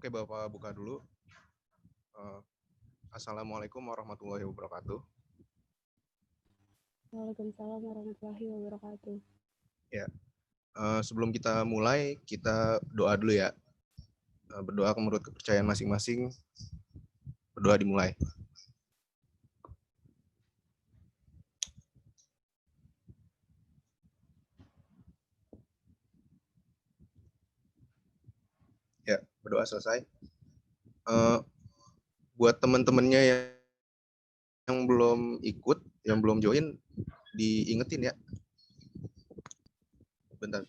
Oke, Bapak buka dulu. Assalamualaikum warahmatullahi wabarakatuh. Waalaikumsalam warahmatullahi wabarakatuh. Ya, sebelum kita mulai, kita doa dulu ya. Berdoa menurut kepercayaan masing-masing. Berdoa dimulai. Ya, berdoa selesai. Buat teman-temannya yang belum ikut, yang belum join, diingetin ya. Bentar.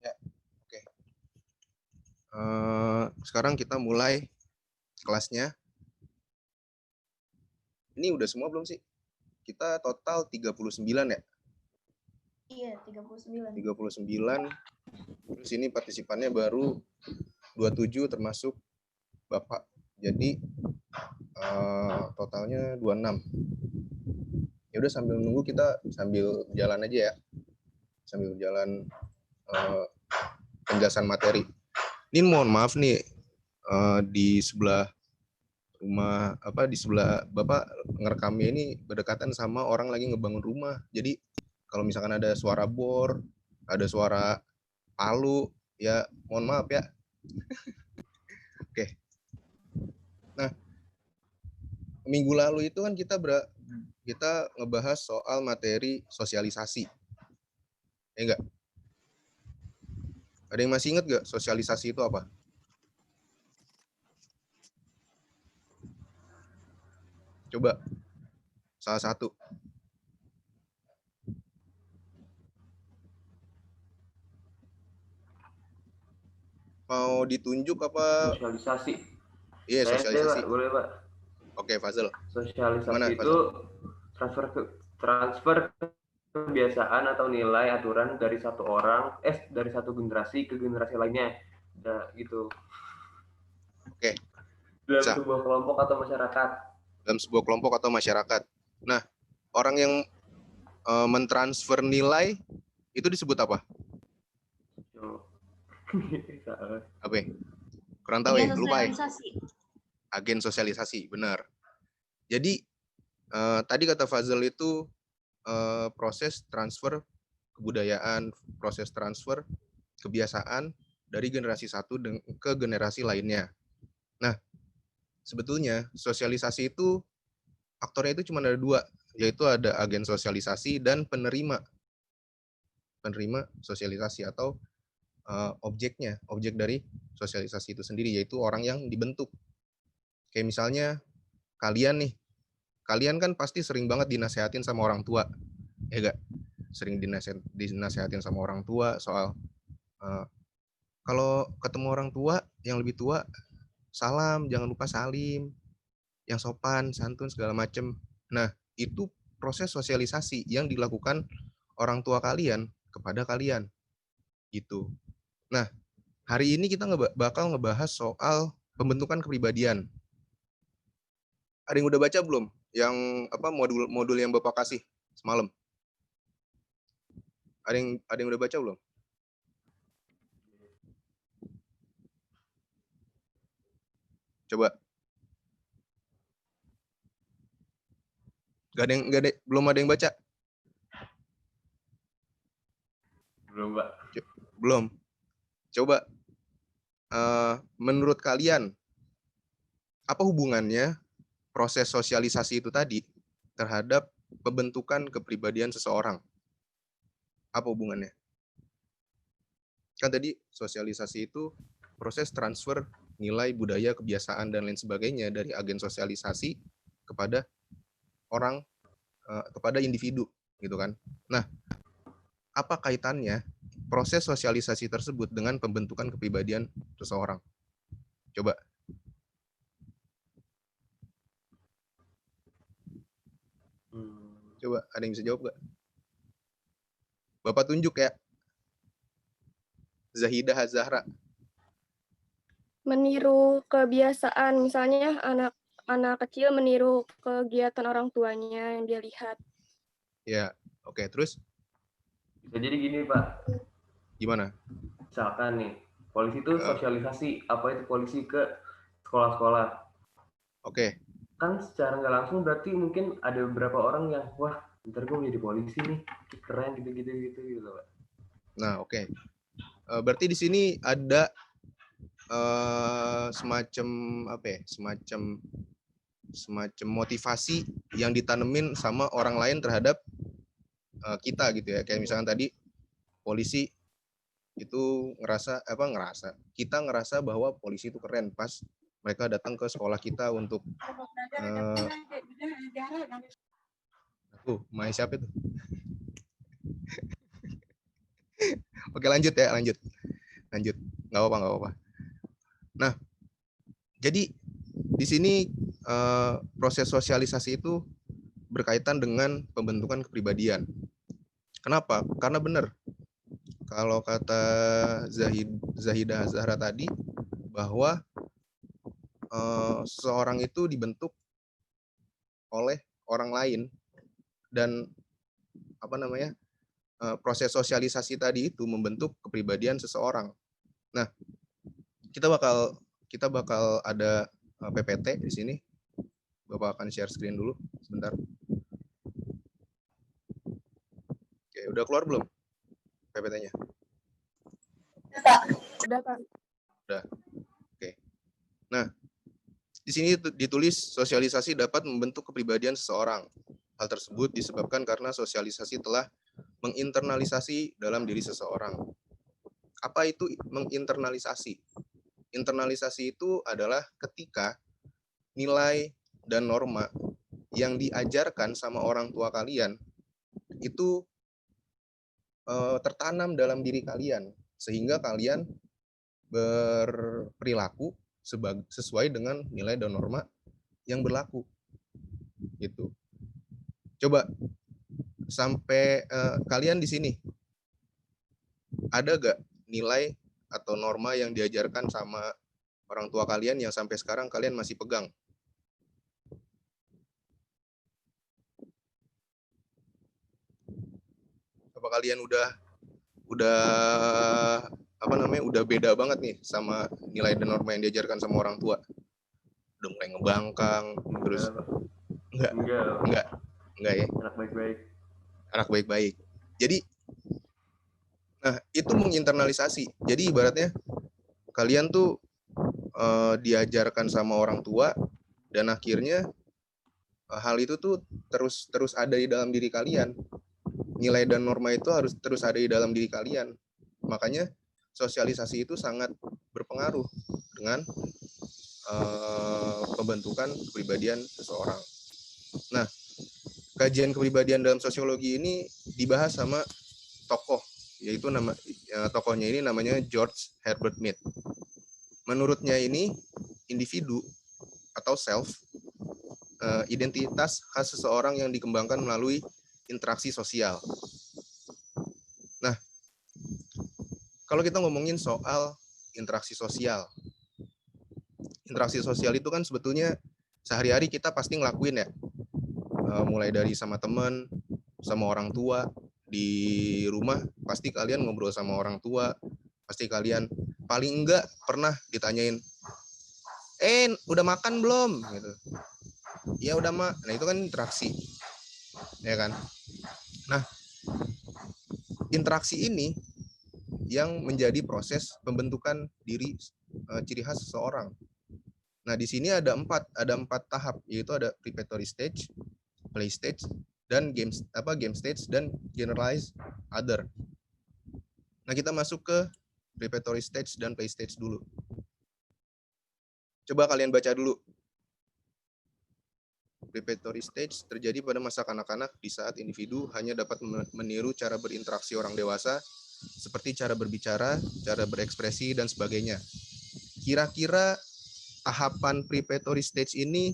Ya, oke. Sekarang kita mulai kelasnya. Ini udah semua belum sih? Kita total 39 ya? Iya, 39. 39. Terus ini partisipannya baru 27 termasuk Bapak. Jadi totalnya 26. Ya udah sambil nunggu kita sambil jalan aja ya. Sambil jalan penjelasan materi. Ini mohon maaf nih di sebelah rumah di sebelah Bapak ngerekamnya ini berdekatan sama orang lagi ngebangun rumah. Jadi kalau misalkan ada suara bor, ada suara palu, ya mohon maaf ya. Oke. Nah, minggu lalu itu kan kita ngebahas soal materi sosialisasi. Ya enggak? Ada yang masih ingat nggak sosialisasi itu apa? Coba salah satu. Mau ditunjuk apa? Sosialisasi. Iya, sosialisasi. Pak, boleh Pak. Oke, Fazel. Sosialisasi Mana, itu transfer kebiasaan atau nilai aturan dari dari satu generasi ke generasi lainnya. Gitu. Oke. Dalam sebuah kelompok atau masyarakat. Dalam sebuah kelompok atau masyarakat. Nah, orang yang mentransfer nilai itu disebut apa? Apa? Kurang tahu ya, lupa ya. Agen sosialisasi, benar. Jadi tadi kata Fazel itu proses transfer kebudayaan, proses transfer kebiasaan dari generasi satu ke generasi lainnya. Nah, sebetulnya sosialisasi itu aktornya itu cuma ada dua, yaitu ada agen sosialisasi dan penerima sosialisasi atau objek dari sosialisasi itu sendiri, yaitu orang yang dibentuk. Kayak misalnya kalian kan pasti sering banget dinasehatin sama orang tua, ya gak? Sering dinasehatin sama orang tua soal kalau ketemu orang tua yang lebih tua, salam, jangan lupa salim, yang sopan, santun, segala macem. Nah, itu proses sosialisasi yang dilakukan orang tua kalian kepada kalian. Gitu. Nah, hari ini kita bakal ngebahas soal pembentukan kepribadian. Ada yang udah baca belum? Yang modul yang Bapak kasih semalam? Ada yang udah baca belum? Coba. Belum ada yang baca? Belum, Pak. Belum. Coba menurut kalian apa hubungannya proses sosialisasi itu tadi terhadap pembentukan kepribadian seseorang? Apa hubungannya? Kan tadi sosialisasi itu proses transfer nilai, budaya, kebiasaan, dan lain sebagainya dari agen sosialisasi kepada orang, kepada individu, gitu kan. Nah, apa kaitannya proses sosialisasi tersebut dengan pembentukan kepribadian seseorang? Coba. Coba, ada yang bisa jawab nggak? Bapak tunjuk ya. Zahidah Zahra. Meniru kebiasaan, misalnya anak kecil meniru kegiatan orang tuanya yang dia lihat. Ya, oke. Terus? Bisa jadi gini, Pak. Gimana? Misalkan nih, polisi itu sosialisasi apa itu polisi ke sekolah-sekolah. Oke. Kan secara nggak langsung berarti mungkin ada beberapa orang yang, wah, ntar gue menjadi polisi nih, keren gitu, Pak. Nah, oke. Berarti di sini ada semacam apa ya? Semacam motivasi yang ditanemin sama orang lain terhadap kita gitu ya. Kayak misalkan tadi polisi itu kita ngerasa bahwa polisi itu keren pas mereka datang ke sekolah kita untuk main siapa itu? Oke, lanjut. Nggak apa-apa. Nah, jadi di sini proses sosialisasi itu berkaitan dengan pembentukan kepribadian. Kenapa? Karena benar, kalau kata Zahidah Zahra tadi, bahwa seseorang itu dibentuk oleh orang lain, dan proses sosialisasi tadi itu membentuk kepribadian seseorang. Nah, kita bakal ada PPT di sini. Bapak akan share screen dulu sebentar. Oke, udah keluar belum PPT-nya? Udah, Pak. Udah. Oke. Nah, di sini ditulis sosialisasi dapat membentuk kepribadian seseorang. Hal tersebut disebabkan karena sosialisasi telah menginternalisasi dalam diri seseorang. Apa itu menginternalisasi? Internalisasi itu adalah ketika nilai dan norma yang diajarkan sama orang tua kalian itu tertanam dalam diri kalian, sehingga kalian berperilaku sesuai dengan nilai dan norma yang berlaku. Gitu. Coba sampai kalian di sini ada gak nilai atau norma yang diajarkan sama orang tua kalian yang sampai sekarang kalian masih pegang? Apa kalian udah beda banget nih sama nilai dan norma yang diajarkan sama orang tua? Udah mulai ngebangkang, terus enggak ya? Anak baik-baik. Jadi, nah itu menginternalisasi. Jadi ibaratnya kalian tuh diajarkan sama orang tua, dan akhirnya hal itu tuh terus ada di dalam diri kalian. Nilai dan norma itu harus terus ada di dalam diri kalian. Makanya sosialisasi itu sangat berpengaruh dengan pembentukan kepribadian seseorang. Nah, kajian kepribadian dalam sosiologi ini dibahas sama tokoh, yaitu tokohnya ini namanya George Herbert Mead. Menurutnya ini individu atau self, identitas khas seseorang yang dikembangkan melalui interaksi sosial. Nah, kalau kita ngomongin soal interaksi sosial itu kan sebetulnya sehari-hari kita pasti ngelakuin ya, mulai dari sama teman, sama orang tua. Di rumah pasti kalian ngobrol sama orang tua, pasti kalian paling enggak pernah ditanyain, udah makan belum? Gitu. Ya udah, Mak. Nah itu kan interaksi, ya kan? Nah, interaksi ini yang menjadi proses pembentukan diri, ciri khas seseorang. Nah, di sini ada empat tahap, yaitu ada preparatory stage, play stage, dan game stage, dan generalized other. Nah, kita masuk ke preparatory stage dan play stage dulu. Coba kalian baca dulu. Preparatory stage terjadi pada masa kanak-kanak di saat individu hanya dapat meniru cara berinteraksi orang dewasa, seperti cara berbicara, cara berekspresi, dan sebagainya. Kira-kira tahapan preparatory stage ini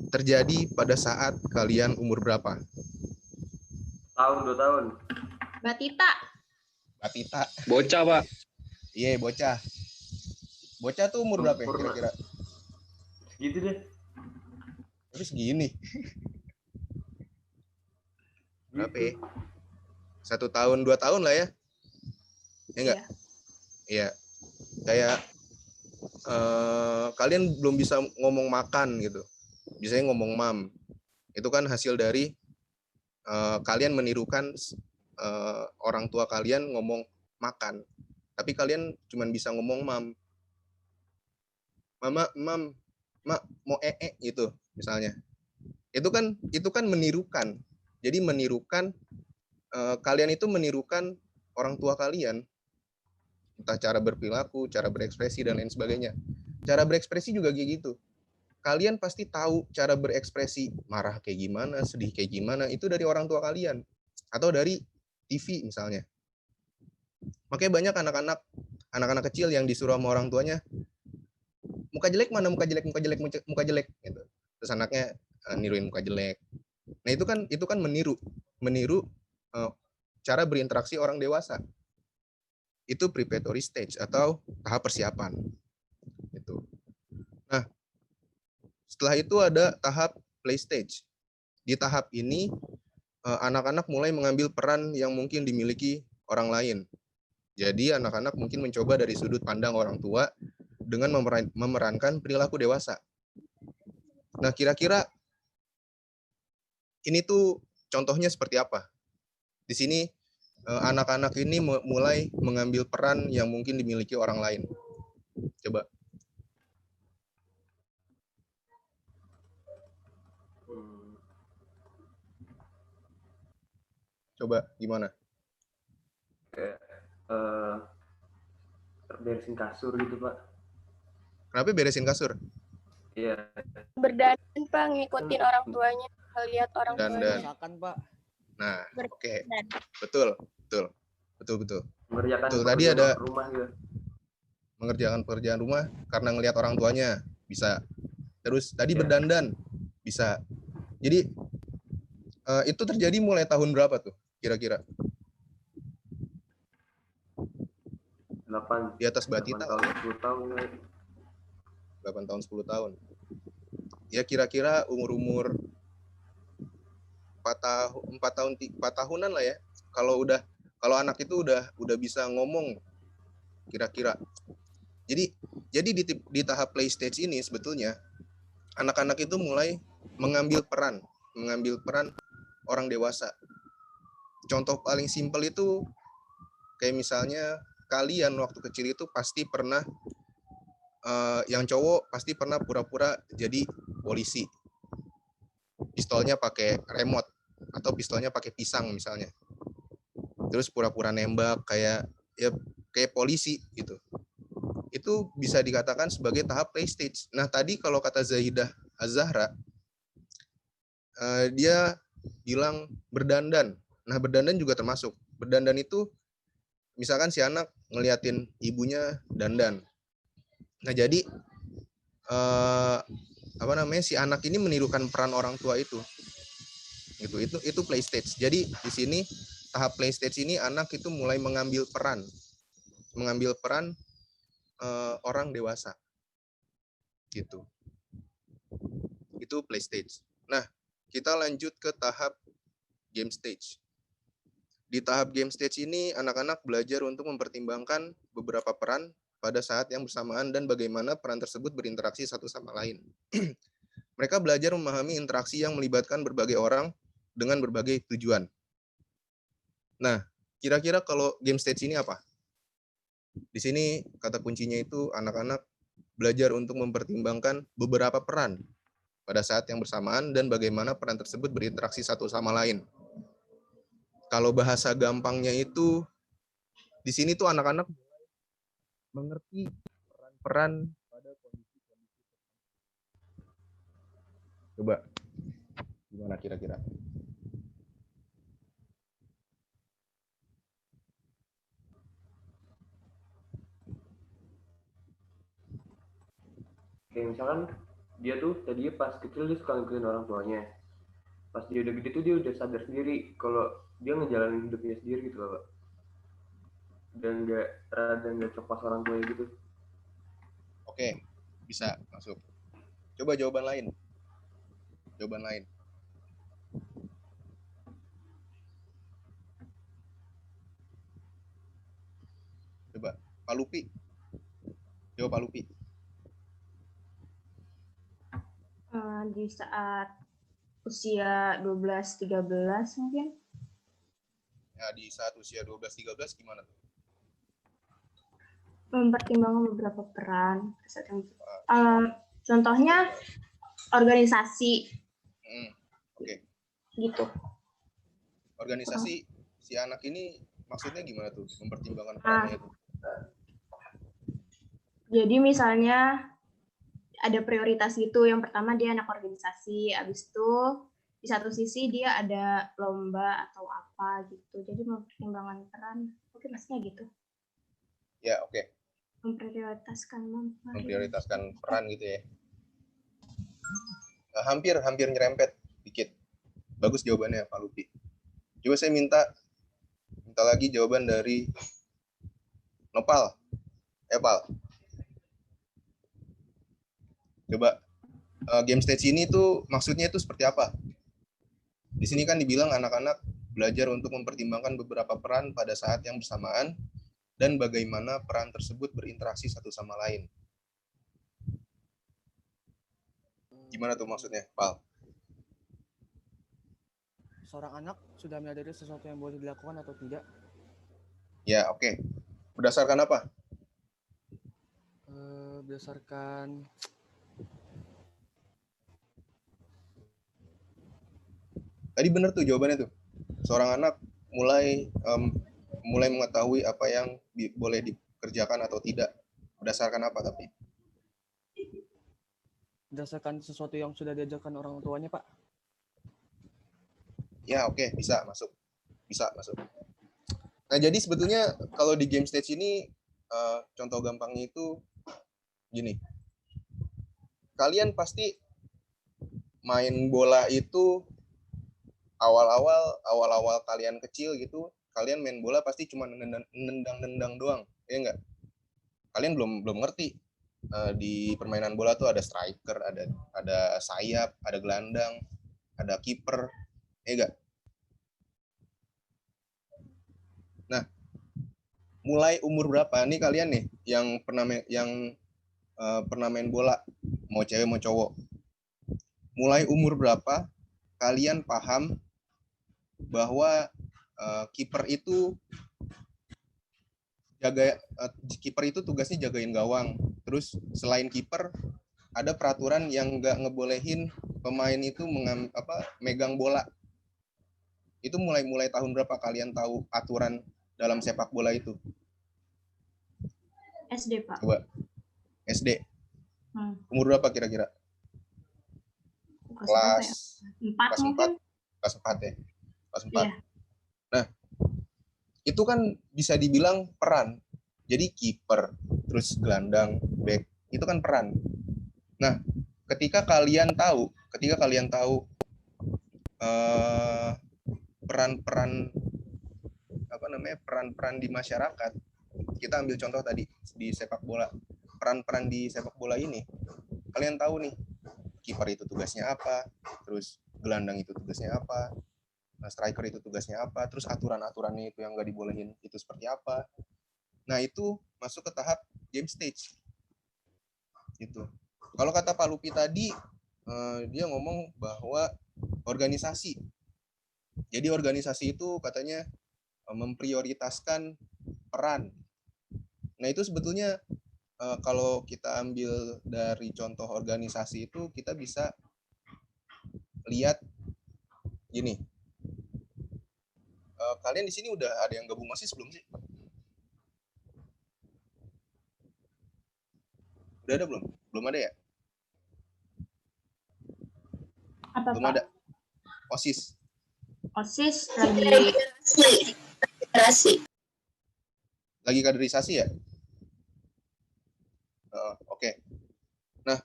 terjadi pada saat kalian umur berapa? Tahun 2 tahun. Batita. Batita. Bocah, Pak. Iya, bocah. Bocah tuh umur berapa ya kira-kira? Segitu deh. Terus gini. Berapa ya? 1 tahun, 2 tahun lah ya? Ya enggak? Iya. Kayak kalian belum bisa ngomong makan gitu. Biasanya ngomong mam. Itu kan hasil dari kalian menirukan orang tua kalian ngomong makan. Tapi kalian cuma bisa ngomong mam. Mama, mam, mak mau gitu misalnya. Itu kan menirukan. Jadi menirukan kalian itu menirukan orang tua kalian. Entah cara berperilaku, cara berekspresi dan lain sebagainya. Cara berekspresi juga kayak gitu. Kalian pasti tahu cara berekspresi, marah kayak gimana, sedih kayak gimana, itu dari orang tua kalian atau dari TV misalnya. Makanya banyak anak-anak kecil yang disuruh sama orang tuanya, muka jelek mana, muka jelek gitu. Terus anaknya niruin muka jelek. Nah, itu kan meniru cara berinteraksi orang dewasa. Itu preparatory stage atau tahap persiapan. Gitu. Nah, setelah itu ada tahap play stage. Di tahap ini anak-anak mulai mengambil peran yang mungkin dimiliki orang lain. Jadi anak-anak mungkin mencoba dari sudut pandang orang tua dengan memerankan perilaku dewasa. Nah, kira-kira ini tuh contohnya seperti apa? Di sini anak-anak ini mulai mengambil peran yang mungkin dimiliki orang lain. Coba. Coba gimana? Kayak beresin kasur gitu, Pak. Kenapa beresin kasur? Iya. Berdandan, Pak, ngikutin orang tuanya, lihat orang tuanya. Misalkan, Pak. Nah, oke. Betul. Mengerjakan Betul, tadi ada rumah gitu. Mengerjakan pekerjaan rumah karena ngelihat orang tuanya, bisa. Terus tadi berdandan, bisa. Jadi itu terjadi mulai tahun berapa tuh kira-kira? 8 Di atas Batita 8 tahun, 10 tahun. 8 tahun 10 tahun. Ya kira-kira umur 4 tahunan lah ya. Kalau anak itu udah bisa ngomong kira-kira. Jadi di tahap play stage ini sebetulnya anak-anak itu mulai mengambil peran orang dewasa. Contoh paling simpel itu kayak misalnya kalian waktu kecil itu pasti pernah yang cowok pasti pernah pura-pura jadi polisi. Pistolnya pakai remote atau pistolnya pakai pisang misalnya. Terus pura-pura nembak kayak polisi gitu. Itu bisa dikatakan sebagai tahap play stage. Nah, tadi kalau kata Zahidah Az-Zahra dia bilang berdandan. Nah, berdandan juga termasuk. Berdandan itu misalkan si anak ngeliatin ibunya dandan. Nah, jadi si anak ini menirukan peran orang tua itu. Itu play stage. Jadi di sini tahap play stage ini anak itu mulai mengambil peran orang dewasa. Gitu. Itu play stage. Nah, kita lanjut ke tahap game stage. Di tahap game stage ini, anak-anak belajar untuk mempertimbangkan beberapa peran pada saat yang bersamaan dan bagaimana peran tersebut berinteraksi satu sama lain. Mereka belajar memahami interaksi yang melibatkan berbagai orang dengan berbagai tujuan. Nah, kira-kira kalau game stage ini apa? Di sini kata kuncinya itu anak-anak belajar untuk mempertimbangkan beberapa peran pada saat yang bersamaan dan bagaimana peran tersebut berinteraksi satu sama lain. Kalau bahasa gampangnya itu, di sini tuh anak-anak mengerti peran-peran pada Coba gimana kira-kira? Kayak misalkan dia tuh tadinya pas kecil dia suka ngikutin orang tuanya. Pas dia udah gede tuh dia udah sadar sendiri kalau dia ngejalanin hidupnya sendiri gitu loh, Pak. Dan nggak copas orang tuanya gitu. Oke, bisa masuk. Coba jawaban lain. Jawaban lain. Coba Pak Lupi. Jawab Pak Lupi. Di saat usia 12-13 mungkin. Ya, di saat usia 12-13 gimana tuh? Mempertimbangkan beberapa peran. Contohnya organisasi Oke. gitu. Organisasi si anak ini maksudnya gimana tuh? Mempertimbangkan perannya itu. Jadi misalnya ada prioritas gitu. Yang pertama dia anak organisasi, habis itu di satu sisi dia ada lomba atau apa gitu. Jadi mempertimbangkan peran. Oke, maksudnya gitu. Ya, oke. Memprioritaskan peran gitu ya. Hampir nyerempet dikit. Bagus jawabannya Pak Lupi. Coba saya minta lagi jawaban dari Nopal. Pal. Coba game stage ini tuh maksudnya itu seperti apa? Di sini kan dibilang anak-anak belajar untuk mempertimbangkan beberapa peran pada saat yang bersamaan dan bagaimana peran tersebut berinteraksi satu sama lain. Gimana tuh maksudnya, Pal? Seorang anak sudah menyadari sesuatu yang boleh dilakukan atau tidak? Ya, oke. Berdasarkan apa? Berdasarkan tadi benar tuh jawabannya tuh. Seorang anak mulai mengetahui apa yang boleh dikerjakan atau tidak. Berdasarkan apa tapi? berdasarkan sesuatu yang sudah diajarkan orang tuanya, Pak. Ya, oke, bisa masuk. Nah, jadi sebetulnya kalau di game stage ini contoh gampangnya itu gini. Kalian pasti main bola itu awal-awal kalian kecil gitu, kalian main bola pasti cuma nendang doang, ya enggak? Kalian belum ngerti di permainan bola tuh ada striker, ada sayap, ada gelandang, ada kiper, ya enggak? Nah, mulai umur berapa nih kalian nih yang pernah main bola, mau cewek mau cowok? Mulai umur berapa kalian paham bahwa kiper itu tugasnya jagain gawang. Terus selain kiper ada peraturan yang nggak ngebolehin pemain itu megang bola. Itu mulai tahun berapa kalian tahu aturan dalam sepak bola itu? SD, Pak. Coba. SD. Umur berapa kira-kira? Kelas 4 mungkin. Kelas 4 ya. Kelas 4. Iya. Nah, itu kan bisa dibilang peran. Jadi kiper, terus gelandang, back, itu kan peran. Nah, ketika kalian tahu peran-peran di masyarakat, kita ambil contoh tadi di sepak bola. Peran-peran di sepak bola ini, kalian tahu nih, kiper itu tugasnya apa, terus gelandang itu tugasnya apa, striker itu tugasnya apa, terus aturan-aturannya itu yang nggak dibolehin itu seperti apa. Nah, itu masuk ke tahap game stage. Gitu. Kalau kata Pak Lupi tadi, dia ngomong bahwa organisasi. Jadi organisasi itu katanya memprioritaskan peran. Nah, itu sebetulnya kalau kita ambil dari contoh organisasi itu, kita bisa lihat gini. Kalian di sini udah ada yang gabung OSIS belum sih? Udah ada belum? Belum ada ya? Apa, Belum Pak? ada. OSIS. OSIS lagi Lagi kaderisasi ya? Oke. Nah,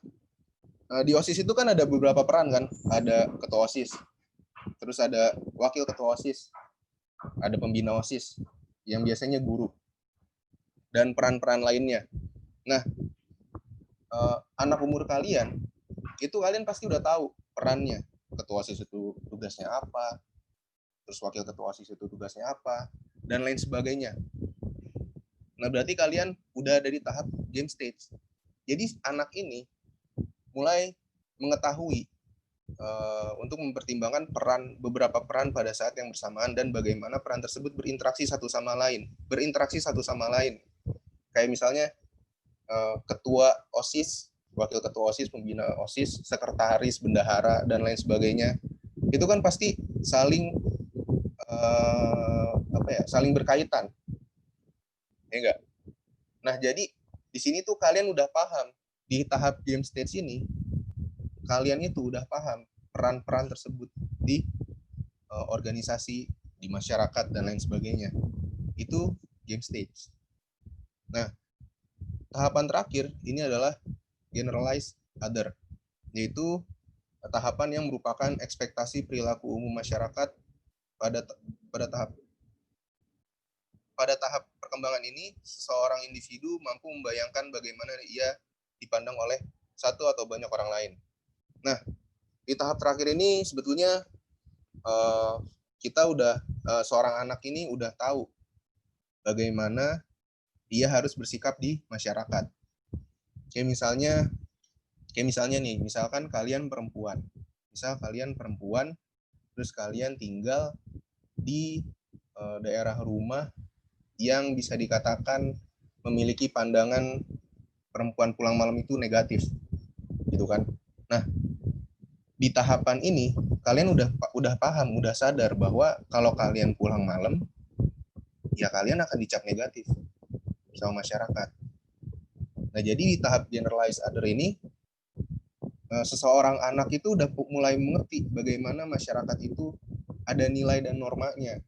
di OSIS itu kan ada beberapa peran kan? Ada ketua OSIS, terus ada wakil ketua OSIS, ada pembina OSIS, yang biasanya guru, dan peran-peran lainnya. Nah, anak umur kalian, itu kalian pasti udah tahu perannya. Ketua OSIS itu tugasnya apa, terus wakil ketua OSIS itu tugasnya apa, dan lain sebagainya. Nah, berarti kalian udah ada di tahap game stage. Jadi anak ini mulai mengetahui untuk mempertimbangkan beberapa peran pada saat yang bersamaan dan bagaimana peran tersebut berinteraksi satu sama lain. Kayak misalnya ketua OSIS, wakil ketua OSIS, pembina OSIS, sekretaris, bendahara, dan lain sebagainya. Itu kan pasti saling saling berkaitan. Ya enggak? Nah, jadi di sini tuh kalian udah paham di tahap game stage ini, kalian itu udah paham peran-peran tersebut di organisasi, di masyarakat, dan lain sebagainya. Itu game stage. Nah, tahapan terakhir ini adalah generalized other, yaitu tahapan yang merupakan ekspektasi perilaku umum masyarakat pada tahap perkembangan ini, seseorang individu mampu membayangkan bagaimana ia dipandang oleh satu atau banyak orang lain. Nah, di tahap terakhir ini sebetulnya kita seorang anak ini udah tahu bagaimana dia harus bersikap di masyarakat. Kayak misalnya nih, misalkan kalian perempuan. Terus kalian tinggal di daerah rumah yang bisa dikatakan memiliki pandangan perempuan pulang malam itu negatif, gitu kan? Nah, di tahapan ini kalian udah paham, udah sadar bahwa kalau kalian pulang malam, ya kalian akan dicap negatif sama masyarakat. Nah, jadi di tahap generalized other ini, seseorang anak itu udah mulai mengerti bagaimana masyarakat itu ada nilai dan normanya.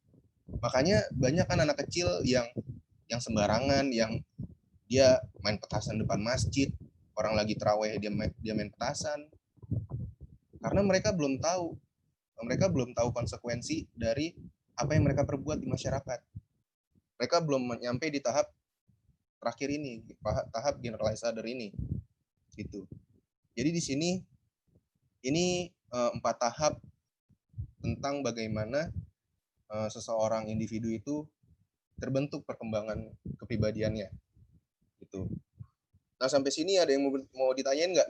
Makanya banyak kan anak kecil yang sembarangan, yang dia main petasan depan masjid, orang lagi tarawih dia main petasan. Karena mereka belum tahu konsekuensi dari apa yang mereka perbuat di masyarakat. Mereka belum nyampe di tahap terakhir ini, tahap generalized other ini. Gitu. Jadi di sini ini 4 tahap tentang bagaimana seseorang individu itu terbentuk perkembangan kepribadiannya, gitu. Nah, sampai sini ada yang mau ditanyain nggak?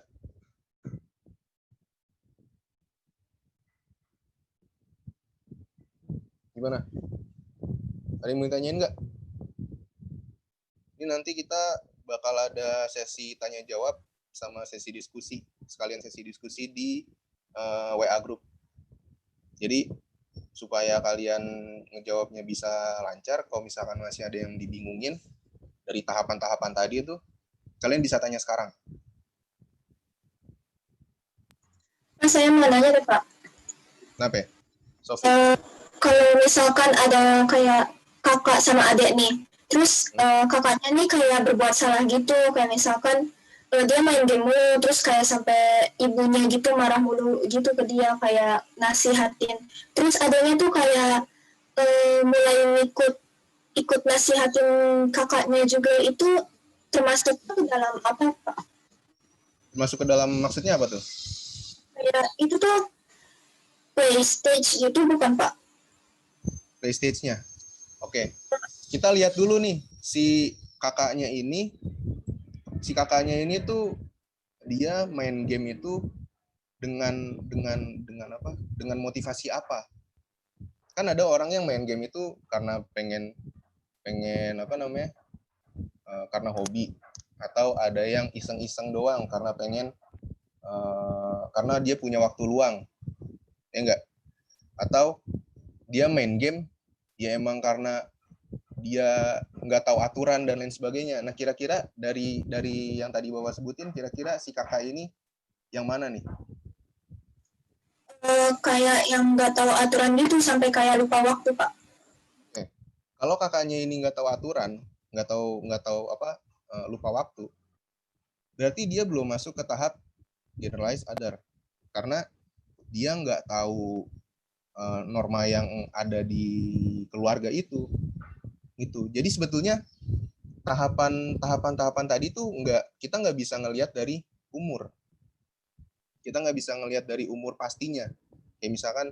Gimana? Ada yang mau ditanyain nggak? Ini nanti kita bakal ada sesi tanya jawab sama sesi diskusi, sekalian sesi diskusi di WA group. Jadi supaya kalian ngejawabnya bisa lancar, kalau misalkan masih ada yang dibingungin dari tahapan-tahapan tadi itu, kalian bisa tanya sekarang. Saya mau nanya deh, Pak. Kenapa? Sofi. Kalau misalkan ada kayak kakak sama adik nih, terus kakaknya nih kayak berbuat salah gitu, kayak misalkan dia main game mulu, terus kayak sampai ibunya gitu marah mulu gitu ke dia, kayak nasihatin. Terus adanya tuh kayak mulai ikut nasihatin kakaknya juga, itu termasuk ke dalam apa, Pak? Masuk ke dalam maksudnya apa tuh? Kayak itu tuh play stage gitu bukan, Pak? Play stage-nya. Oke. Kita lihat dulu nih si kakaknya ini tuh dia main game itu dengan apa? Dengan motivasi apa? Kan ada orang yang main game itu karena pengen apa namanya? Karena hobi, atau ada yang iseng-iseng doang karena pengen karena dia punya waktu luang. Ya enggak? Atau dia main game ya emang karena dia nggak tahu aturan dan lain sebagainya. Nah, kira-kira dari yang tadi Bapak sebutin, kira-kira si kakak ini yang mana nih? kayak yang nggak tahu aturan gitu sampai kayak lupa waktu, Pak. Kalau kakaknya ini nggak tahu aturan, nggak tahu apa, lupa waktu, berarti dia belum masuk ke tahap generalized other, karena dia nggak tahu norma yang ada di keluarga itu, gitu. Jadi sebetulnya tahapan tadi tuh kita nggak bisa ngelihat dari umur. Kita nggak bisa ngelihat dari umur pastinya. Kayak misalkan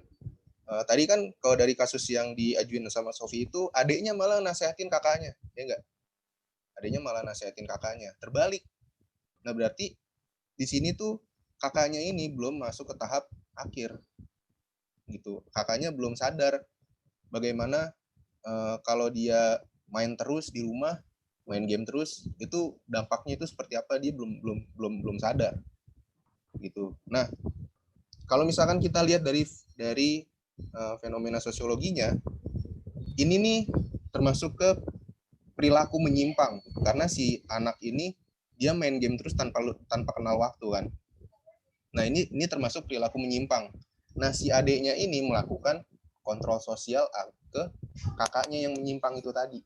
tadi kan kalau dari kasus yang diajuin sama Sofi itu, adiknya malah nasehatin kakaknya, ya enggak? Adiknya malah nasehatin kakaknya. Terbalik. Nah berarti di sini tuh kakaknya ini belum masuk ke tahap akhir, gitu. Kakaknya belum sadar bagaimana kalau dia main terus di rumah, main game terus, itu dampaknya itu seperti apa, dia belum sadar, gitu. Nah, kalau misalkan kita lihat dari fenomena sosiologinya, ini nih termasuk ke perilaku menyimpang, karena si anak ini dia main game terus tanpa kenal waktu kan. Nah, ini termasuk perilaku menyimpang. Nah, si adiknya ini melakukan kontrol sosial ke kakaknya yang menyimpang itu tadi.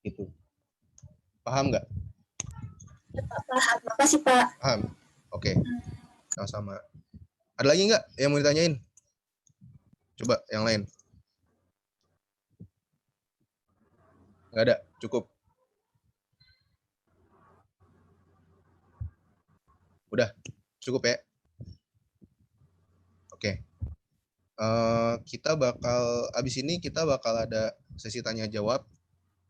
Gitu. Paham nggak? Paham. Makasih, Pak. Paham. Oke. Sama-sama. Ada lagi nggak yang mau ditanyain? Coba yang lain. Nggak ada. Cukup. Udah. Cukup ya. Oke. Kita bakal, abis ini kita bakal ada sesi tanya jawab.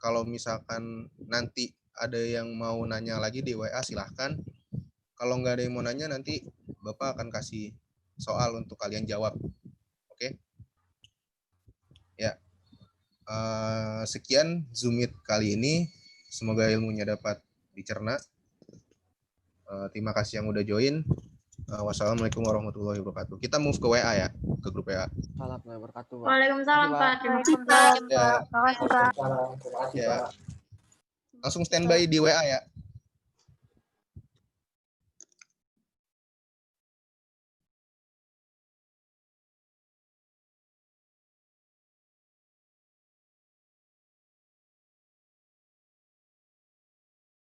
Kalau misalkan nanti ada yang mau nanya lagi di WA, silahkan. Kalau nggak ada yang mau nanya, nanti Bapak akan kasih soal untuk kalian jawab. Oke? Ya. Sekian Zoom Meet kali ini. Semoga ilmunya dapat dicerna. Terima kasih yang udah join. Wassalamualaikum warahmatullahi wabarakatuh. Kita move ke WA ya, ke grup WA. Warahmatullahi wabarakatuh, Pak. Waalaikumsalam, Pak. Terima kasih, Pak. Ya. Terima kasih, Pak. Ya. Langsung standby di WA ya.